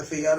FIR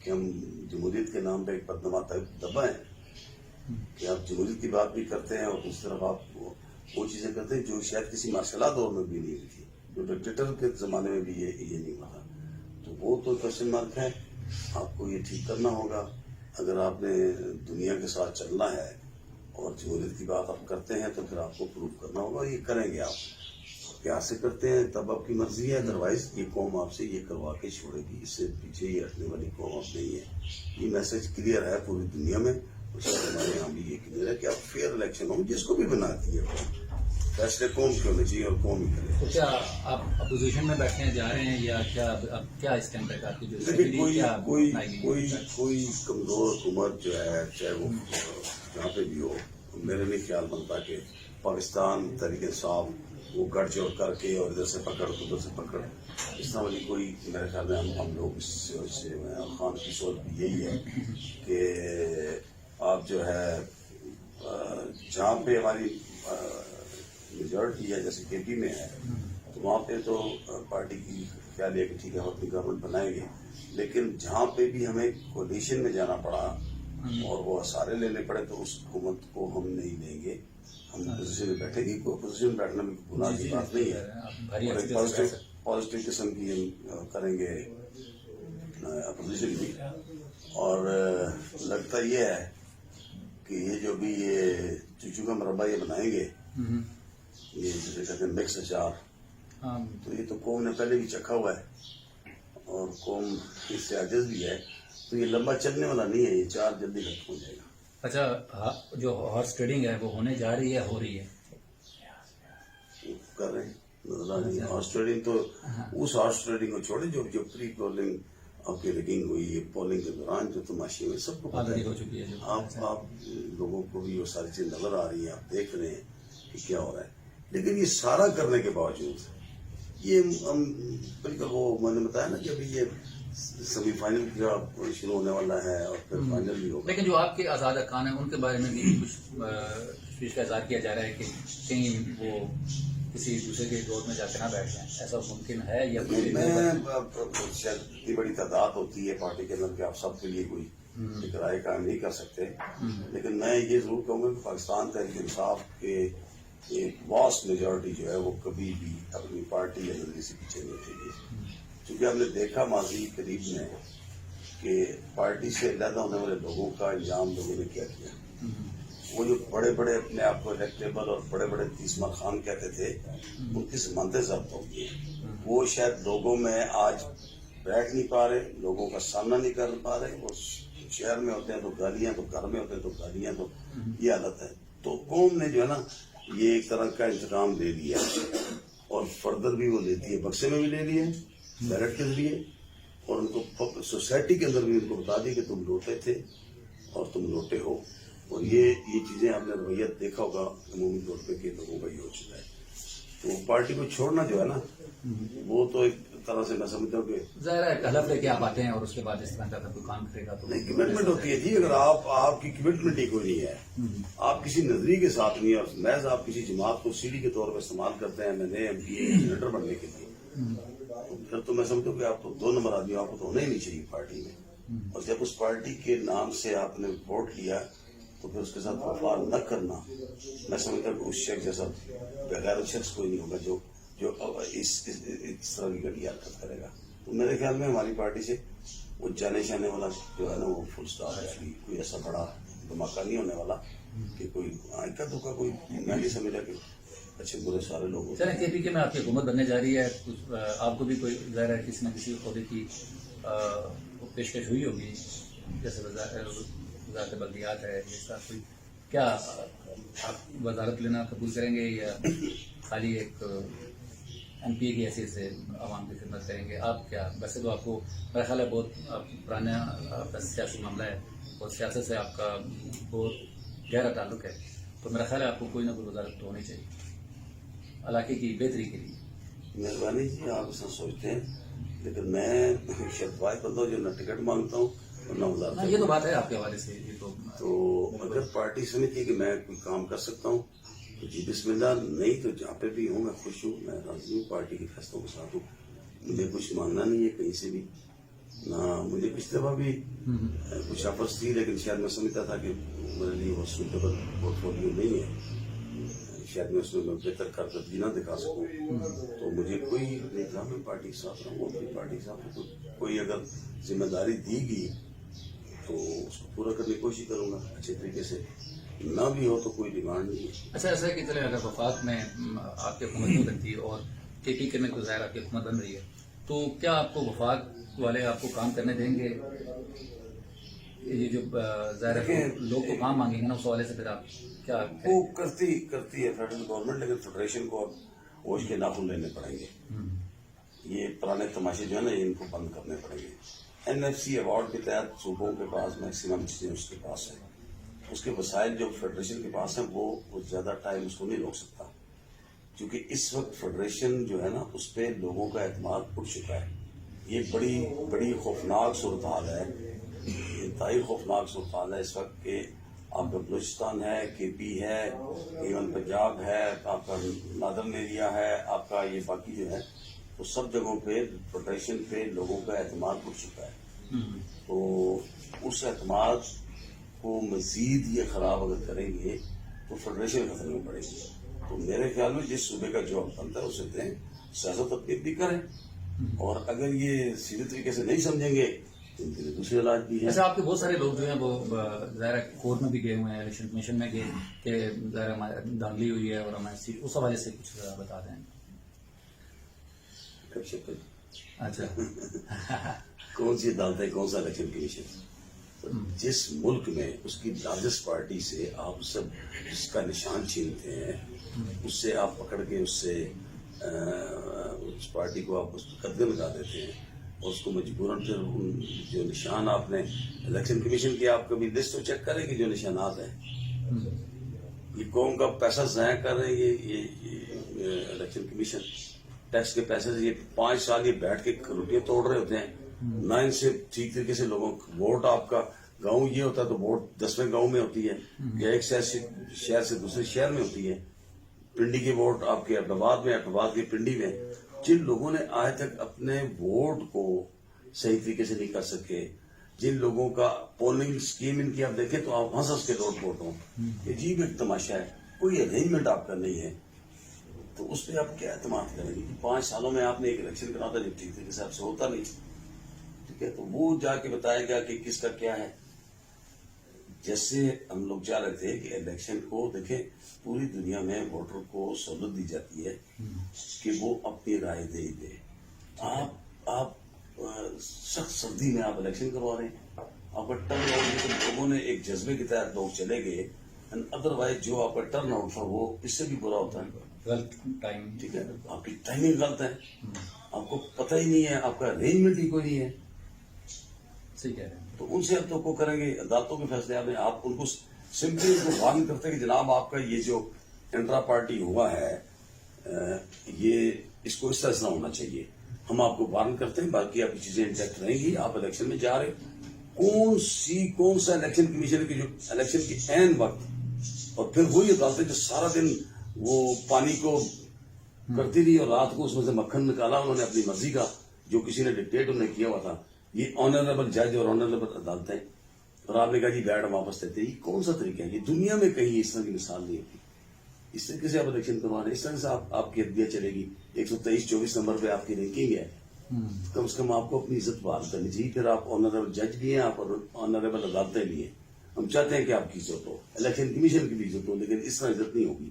کہ ہم جمہوریت کے نام پہ ایک بدنما دبا ہے کہ آپ جمہوریت کی بات بھی کرتے ہیں اور دوسری طرف آپ وہ چیزیں کرتے ہیں جو شاید کسی مارشل دور میں بھی نہیں ہوئی تھی, جو ڈکٹیٹر کے زمانے میں بھی یہ نہیں ہوا تھا. تو وہ تو کوشچن مارک ہے. آپ کو یہ ٹھیک کرنا ہوگا. اگر آپ نے دنیا کے ساتھ چلنا ہے اور جمہوریت کی بات آپ کرتے ہیں تو پھر آپ کو پروف کرنا ہوگا. یہ کریں گے آپ, پیار سے کرتے ہیں تب آپ کی مرضی ہے, ادروائز یہ قوم آپ سے یہ کروا کے چھوڑے گی. اس سے پیچھے یہ ہٹنے والی قوم آپ نہیں ہے. یہ میسج کلیئر ہے پوری دنیا میں, ہمارے یہاں بھی یہ کلیئر ہے کہ آپ فیئر الیکشن ہوں, جس کو بھی بناتی ہے فیصلے قوم کے ہونے چاہیے اور قوم ہی کرے. تو کیا آپ اپوزیشن میں بیٹھنے جا رہے ہیں یا کیا اب کیا اس ٹائم تک آپ کی جو کوئی کمزور حکومت جو ہے, چاہے وہ جہاں پہ بھی ہو, میرے نہیں خیال بنتا کہ پاکستان تحریک انصاف وہ گڑھ جوڑ کر کے اور ادھر سے پکڑ ادھر سے پکڑ, اس طرح والی کوئی میرے خیال میں ہم لوگ اس سے خان کی سوچ بھی یہی ہے کہ آپ جو ہے جہاں پہ ہماری میجورٹی ہے جیسے کے پی میں ہے تو وہاں پہ تو پارٹی کی خیال ہے کہ ٹھیک ہے ہم اپنی گورنمنٹ بنائیں گے, لیکن جہاں پہ بھی ہمیں کولیشن میں جانا پڑا اور وہ سارے لینے پڑے تو اس حکومت کو ہم نہیں لیں گے. ہم اپوزیشن میں بیٹھے گی, اپوزیشن میں بیٹھنا میں گناہ کی بات نہیں ہے. پازیٹیو قسم کی ہم کریں گے اپوزیشن بھی. اور لگتا یہ ہے کہ یہ جو بھی یہ چوچو کا مربع یہ بنائیں گے, یہ جسے کہتے ہیں مکس اچار, تو یہ تو قوم نے پہلے بھی چکھا ہوا ہے اور قوم اس سے عاجز بھی ہے. تو یہ لمبا چلنے والا نہیں ہے, یہ چار جلدی ختم ہو جائے گا. اچھا, جو ہارس ٹریڈنگ ہے وہ ہونے جا رہی ہے, ہو رہی ہے, کر رہے ہیں نظر آ رہی ہے. ہارس ٹریڈنگ تو اس ہارس ٹریڈنگ کو چھوڑے جو پری پولنگ آپ کی ریگنگ ہوئی ہے, پولنگ کے دوران جو تماشے ہوئے, سب کو پتہ ہو چکی ہے. آپ لوگوں کو بھی وہ ساری چیزیں نظر آ رہی ہیں, آپ دیکھ رہے ہیں کہ کیا ہو رہا ہے. لیکن یہ سارا کرنے کے باوجود یہ ہم بالکل وہ میں نے بتایا نا کہ ابھی یہ سیمی فائنل کا شروع ہونے والا ہے اور پھر فائنل بھی ہوگا. لیکن جو آپ کے آزاد ارکان ہیں ان کے بارے میں بھی کچھ تشویش کا اظہار کیا جا رہا ہے کہ کہیں وہ کسی دوسرے کے گود میں جا کے نہ بیٹھ جائیں, ایسا ممکن ہے یا شاید اتنی بڑی تعداد ہوتی ہے پارٹی کے اندر کہ آپ سب کے لیے کوئی ایک رائے قائم نہیں کر سکتے. لیکن میں یہ ضرور کہوں گا کہ پاکستان تحریک انصاف کے ایک واسٹ میجورٹی جو ہے وہ کبھی بھی اپنی پارٹی یا نظریے سے پیچھے نہیں اٹھے گی. کیونکہ ہم نے دیکھا ماضی قریب میں کہ پارٹی سے علیحدہ ہونے والے لوگوں کا انجام لوگوں نے کیا کیا. وہ جو بڑے بڑے اپنے آپ کو الیکٹیبل اور بڑے بڑے تیسما خان کہتے تھے, ان کی ضمانتیں ضبط ہو گئی ہیں. وہ شاید لوگوں میں آج بیٹھ نہیں پا رہے, لوگوں کا سامنا نہیں کر پا رہے. وہ شہر میں ہوتے ہیں تو گالیاں, تو گھر میں ہوتے ہیں تو گالیاں, تو یہ حالت ہے. تو قوم نے جو ہے نا یہ ایک طرح کا انتقام لے لیا اور فردر بھی وہ لیتی ہے, بکسے میں بھی لے لیے بیلٹ کے ذریعے, اور ان کو سوسائٹی کے اندر بھی ان کو بتا دی کہ تم لوٹے تھے اور تم لوٹے ہو. اور یہ چیزیں آپ نے رویت دیکھا ہوگا عمومی طور پہ کہ لوگوں کا یہ ہو چکا ہے. تو پارٹی کو چھوڑنا جو ہے نا وہ تو ایک طرح سے میں سمجھتا ہوں کہ ظاہر ہے حلف لے کے آپ آتے ہیں اور اس کے بعد اس طرح کا کوئی کام کرے گا تو نہیں, کمٹمنٹ ہوتی ہے جی. اگر آپ کی کمٹمنٹ ہی کوئی نہیں ہے, آپ کسی نظریے کے ساتھ نہیں, اور محض آپ کسی جماعت کو سیڑھی کے طور پر استعمال کرتے ہیں میں نے ایم پی اے سینیٹر بننے کے لیے, پھر تو میں سمجھتا ہوں کہ آپ تو 2 نمبر آدمی, آپ کو تو ہونا ہی نہیں چاہیے پارٹی میں. اور جب اس پارٹی کے نام سے آپ نے ووٹ لیا تو پھر اس کے ساتھ وفا نہ کرنا, میں سمجھتا ہوں کہ اس شخص جیسا بغیر شخص کوئی نہیں ہوگا جو اس طرح کی گھٹیا حرکت کرے گا. تو میرے خیال میں ہماری پارٹی سے وہ جانے شانے والا جو ہے نا وہ فل اسٹاپ ہے. کوئی ایسا بڑا دھماکہ نہیں ہونے والا کہ کوئی اکا دکا کوئی, میں نہیں سمجھا کہ اچھے برے سارے لوگ. چلیں کے پی کے میں آپ کی حکومت بننے جا رہی ہے, آپ کو بھی کوئی ظاہر ہے کسی نہ کسی عہدے کی پیشکش ہوئی ہوگی, جیسے وزارت بلدیات ہے, اس طرح کوئی کیا آپ وزارت لینا قبول کریں گے یا خالی ایک ایم پی اے کی حیثیت سے عوام کی خدمت کریں گے؟ آپ کیا, ویسے تو آپ کو میرا خیال ہے بہت پرانا آپ کا سیاسی معاملہ ہے اور سیاست سے آپ کا بہت گہرا تعلق ہے, تو میرا خیال ہے آپ کو کوئی نہ کوئی وزارت تو ہونی چاہیے علاقے کی بہتری کے لیے. مہربانی جی, آپ ایسا سوچتے ہیں, لیکن میں شفاف بندہ ہوں جو نہ ٹکٹ مانگتا ہوں اور نہ وزارت. یہ تو بات ہے آپ کے حوالے سے. یہ تو اگر پارٹی سمجھتی ہے کہ میں کوئی کام کر سکتا ہوں تو جی بسم اللہ, نہیں تو جہاں پہ بھی ہوں میں خوش ہوں, میں راضی ہوں, پارٹی کے فیصلوں کے ساتھ ہوں. مجھے کچھ مانگنا نہیں ہے کہیں سے بھی, نہ مجھے پچھلے دفعہ بھی کچھ آفرز تھی، لیکن شاید میں سمجھتا تھا کہ میرے لیے وہ سوٹیبل پورٹ فولیو نہیں ہے، شاید میں اس میں بہتر کارکردگی نہ دکھا سکوں، تو مجھے کوئی نہیں تھا، میں پارٹی کے ساتھ رہوں، اپنی پارٹی کے ساتھ کوئی اگر ذمہ داری دی گئی تو اس کو پورا کرنے کی کوشش کروں گا اچھے طریقے سے، نہ بھی ہو تو کوئی ڈیمانڈ نہیں ہے۔ اچھا، ایسا ہے کہ چلے اگر وفاق میں آپ کی حکومت نہیں بنتی اور کے پی کے میں تو ظاہر آپ کی حکومت بن رہی ہے، تو کیا آپ کو وفاق والے آپ کو کام کرنے دیں گے؟ یہ جو ظاہر ہے لوگ تو کام مانگیں گے نا، اس حوالے سے پھر آپ کیا وہ کرتی ہے فیڈرل گورنمنٹ، لیکن فیڈریشن کو ہوش کے ناخن لینے پڑیں گے۔ یہ پرانے تماشے جو ہے نا، ان کو بند کرنے پڑیں گے۔ این ایف سی ایوارڈ کے تحت صوبوں کے پاس میکسیمم چیزیں اس کے پاس ہیں، اس کے وسائل جو فیڈریشن کے پاس ہیں وہ زیادہ ٹائم اس کو نہیں روک سکتا، کیونکہ اس وقت فیڈریشن جو ہے نا اس پہ لوگوں کا اعتماد اٹھ چکا ہے۔ یہ بڑی خوفناک صورتحال ہے، انتہائی خوفناک صورتحال ہے اس وقت کہ آپ کا بلوچستان ہے، کے پی ہے، ایون پنجاب ہے، آپ کا نادرن ایریا ہے، آپ کا یہ باقی جو ہے، تو سب جگہوں پہ فیڈریشن پہ لوگوں کا اعتماد اٹھ چکا ہے۔ تو اس اعتماد کو مزید یہ خراب اگر کریں گے تو فیڈریشن ختم میں پڑے گی۔ تو میرے خیال میں جس صوبے کا جو بنتا ہے اسے دیں، سیاست اپنی بھی کریں، اور اگر یہ سیدھے طریقے سے نہیں سمجھیں گے تو ان کے لیے دوسرے علاج بھی ہیں۔ ایسا آپ کے بہت سارے لوگ جو ہیں وہ ظاہر کورٹ میں بھی گئے ہوئے ہیں، الیکشن کمیشن میں گئے کہ ظاہر ہمارے دھاندلی ہوئی ہے اور ہماری سیٹ، اس حوالے سے کچھ بتا دیں۔ اچھا، کون سی عدالتیں، کون سا الیکشن کمیشن؟ جس ملک میں اس کی لارجسٹ پارٹی سے آپ سب اس کا نشان چھینتے ہیں، اس سے آپ پکڑ کے اس پارٹی کو آپ اس قدمے لگا دیتے ہیں، اور اس کو مجبوراً پھر ان جو نشان آپ نے الیکشن کمیشن کی، آپ کبھی لسٹ تو چیک کریں کہ جو نشانات ہیں، یہ قوم کا پیسہ ضائع کر رہے ہیں یہ الیکشن کمیشن، ٹیکس کے پیسے سے یہ 5 سال یہ بیٹھ کے روٹیاں توڑ رہے ہوتے ہیں، نہ ان سے ٹھیک طریقے سے لوگوں ووٹ، آپ کا گاؤں یہ ہوتا ہے تو ووٹ 10ویں گاؤں میں ہوتی ہے، یا ایک شہر سے دوسرے شہر میں ہوتی ہے، پنڈی کے ووٹ آپ کے احمدآباد میں، احمدآباد کے پنڈی میں۔ جن لوگوں نے آج تک اپنے ووٹ کو صحیح طریقے سے نہیں کر سکے، جن لوگوں کا پولنگ سکیم ان کی آپ دیکھیں تو آپ ہنس کے ووٹ ہوں، عجیب ایک تماشا ہے، کوئی ارینجمنٹ آپ کا نہیں ہے، تو اس پہ آپ کیا اعتماد کریں گے؟ 5 سالوں میں آپ نے ایک الیکشن کرا تھا جو ٹھیک طریقے سے آپ سے ہوتا نہیں، ٹھیک ہے، تو وہ جا کے بتائے گا کہ کس کا کیا ہے۔ جیسے ہم لوگ چاہ رہے تھے کہ الیکشن کو دیکھیں، پوری دنیا میں ووٹر کو سہولت دی جاتی ہے کہ وہ اپنی رائے دے ہی دے۔ آپ سخت سردی میں آپ الیکشن کروا رہے ہیں، آپ کا ٹرن آؤٹ لوگوں نے ایک جذبے کے تحت لوگ چلے گئے، ادروائز جو آپ کا ٹرن آؤٹ تھا وہ اس سے بھی برا ہوتا ہے، غلط ٹائم، ٹھیک ہے، آپ کی ٹائمنگ غلط ہے، آپ کو پتہ ہی نہیں ہے، آپ کا ارینجمنٹ ہی کوئی نہیں ہے، صحیح کہہ رہے ہیں۔ تو ان سے اب تو کو کریں گے عدالتوں کے فیصلے، آپ ان کو سمپلی ان کو وارن کرتے ہیں کہ جناب آپ کا یہ جو انٹرا پارٹی ہوا ہے یہ اس کو اس طرح سے نہ ہونا چاہیے، ہم آپ کو وارن کرتے ہیں، باقی آپ کی چیزیں انٹیکٹ رہیں گی، آپ الیکشن میں جا رہے کون سا الیکشن کمیشن کی جو الیکشن کے عین وقت، اور پھر وہی عدالتیں جو سارا دن وہ پانی کو کرتی رہی اور رات کو اس میں سے مکھن نکالا انہوں نے اپنی مرضی کا، جو کسی نے ڈکٹیٹ انہیں کیا ہوا تھا۔ یہ آنریبل جج اور آنریبل عدالتیں، اور آپ نے کہا جی بیٹ واپس لیتے، یہ کون سا طریقہ ہے؟ یہ دنیا میں کہیں اس طرح کی مثال نہیں ہوتی۔ اس طریقے سے آپ الیکشن کروا رہے ہیں، اس طرح سے آپ کی عدلیہ چلے گی، 123-24 نمبر پہ آپ کی رینکنگ ہے، کم سے کم آپ کو اپنی عزت بحال کرنی چاہیے۔ پھر آپ آنریبل جج بھی ہیں، آپ آنریبل عدالتیں بھی ہیں، ہم چاہتے ہیں کہ آپ کی عزت ہو، الیکشن کمیشن کی بھی عزت ہو، لیکن اس طرح عزت نہیں ہوگی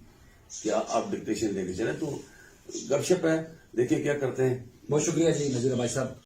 کہ آپ ڈکٹیشن لے کے چلیں۔ تو گپ شپ ہے، دیکھیں کیا کرتے ہیں۔ بہت شکریہ جی نذیر بھائی صاحب۔